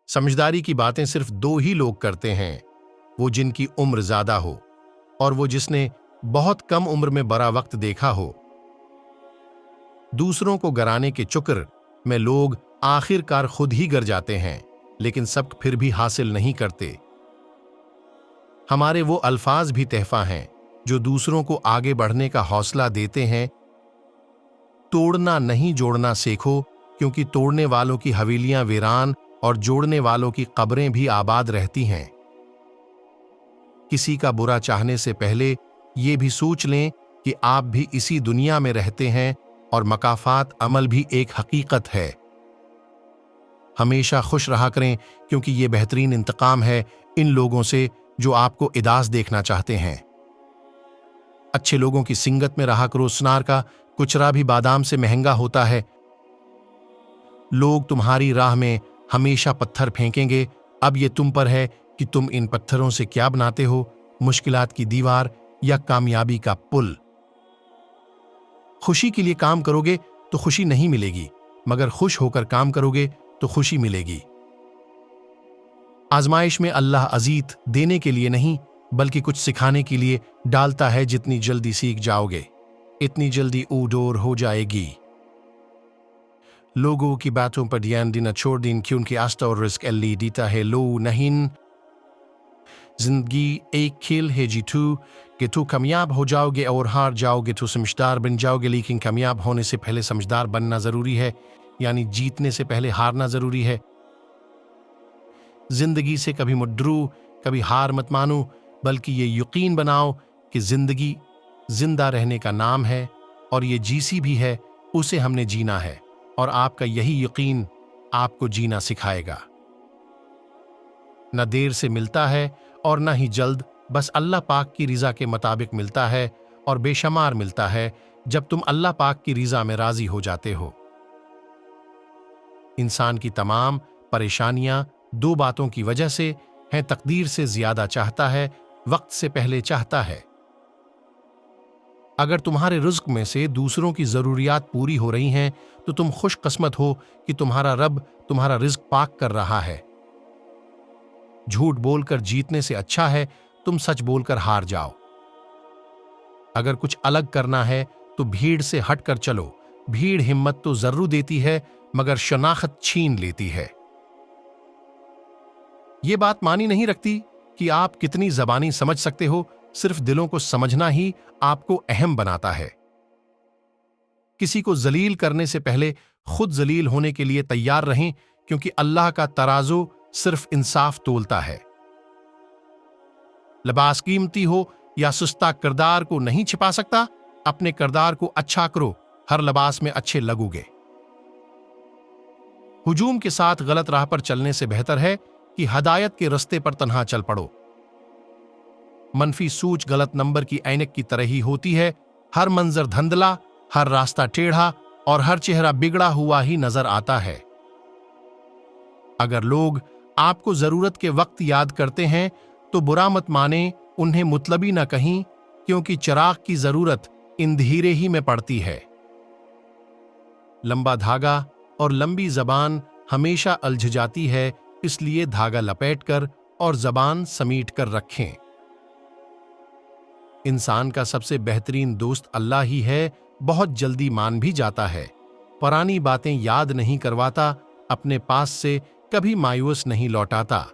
समझदारी की बातें सिर्फ दो ही लोग करते हैं, वो जिनकी उम्र ज्यादा हो और वो जिसने बहुत कम उम्र में बड़ा वक्त देखा हो। दूसरों को गराने के चक्कर में लोग आखिरकार खुद ही गर जाते हैं, लेकिन सबक फिर भी हासिल नहीं करते। हमारे वो अल्फाज भी तहफा हैं जो दूसरों को आगे बढ़ने का हौसला देते हैं। तोड़ना नहीं जोड़ना सीखो, क्योंकि तोड़ने वालों की हवेलियां वीरान और जोड़ने वालों की कब्रें भी आबाद रहती हैं। किसी का बुरा चाहने से पहले ये भी सोच लें कि आप भी इसी दुनिया में रहते हैं और मकाफात अमल भी एक हकीकत है। हमेशा खुश रहा करें, क्योंकि ये बेहतरीन इंतकाम है इन लोगों से जो आपको उदास देखना चाहते हैं। अच्छे लोगों की सिंगत में रहा करो, सुनार का कुचरा भी बादाम से महंगा होता है। लोग तुम्हारी राह में हमेशा पत्थर फेंकेंगे, अब ये तुम पर है कि तुम इन पत्थरों से क्या बनाते हो, मुश्किलात की दीवार या कामयाबी का पुल। खुशी के लिए काम करोगे तो खुशी नहीं मिलेगी, मगर खुश होकर काम करोगे तो खुशी मिलेगी। आजमाइश में अल्लाह अजीत देने के लिए नहीं, बल्कि कुछ सिखाने के लिए डालता है। जितनी जल्दी सीख जाओगे, इतनी जल्दी ऊडोर हो जाएगी। लोगों की बातों पर ध्यान देना छोड़ दें, क्योंकि आस्था और रिस्क अल्लाह देता है, लो नहीं। जिंदगी एक खेल है जीतू, कि तू कामयाब हो जाओगे और हार जाओगे तो समझदार बन जाओगे, लेकिन कामयाब होने से पहले समझदार बनना जरूरी है, यानी जीतने से पहले हारना जरूरी है। जिंदगी से कभी मत डरो, कभी हार मत मानो, बल्कि ये यकीन बनाओ कि जिंदगी जिंदा रहने का नाम है और ये जीसी भी है, उसे हमने जीना है, और आपका यही यकीन आपको जीना सिखाएगा। न देर से मिलता है और न ही जल्द, बस अल्लाह पाक की रिजा के मुताबिक मिलता है, और बेशुमार मिलता है जब तुम अल्लाह पाक की रिजा में राजी हो जाते हो। इंसान की तमाम परेशानियां दो बातों की वजह से हैं, तकदीर से ज्यादा चाहता है, वक्त से पहले चाहता है। अगर तुम्हारे रिज्क में से दूसरों की जरूरियात पूरी हो रही हैं, तो तुम खुशकिस्मत हो कि तुम्हारा रब तुम्हारा रिज्क पाक कर रहा है। झूठ बोलकर जीतने से अच्छा है तुम सच बोलकर हार जाओ। अगर कुछ अलग करना है तो भीड़ से हटकर चलो। भीड़ हिम्मत तो जरूर देती है, मगर शनाख्त छीन लेती है। ये बात मानी नहीं रखती कि आप कितनी जबानी समझ सकते हो, सिर्फ दिलों को समझना ही आपको अहम बनाता है। किसी को जलील करने से पहले खुद जलील होने के लिए तैयार रहें, क्योंकि अल्लाह का तराजू सिर्फ इंसाफ तोलता है। लिबास कीमती हो या सस्ता, किरदार को नहीं छिपा सकता। अपने किरदार को अच्छा करो, हर लिबास में अच्छे लगोगे। हुजूम के साथ गलत राह पर चलने से बेहतर है कि हदायत के रास्ते पर तन्हा चल पड़ो। मनफी सोच गलत नंबर की ऐनक की तरह ही होती है, हर मंजर धंधला, हर रास्ता टेढ़ा और हर चेहरा बिगड़ा हुआ ही नजर आता है। अगर लोग आपको जरूरत के वक्त याद करते हैं तो बुरा मत माने, उन्हें मुतलबी न कहीं, क्योंकि चिराग की जरूरत अंधेरे ही में पड़ती है। लंबा धागा और लंबी जबान हमेशा उलझ जाती है, इसलिए धागा लपेटकर और जबान समीट कर रखें। इंसान का सबसे बेहतरीन दोस्त अल्लाह ही है, बहुत जल्दी मान भी जाता है, पुरानी बातें याद नहीं करवाता, अपने पास से कभी मायूस नहीं लौटाता।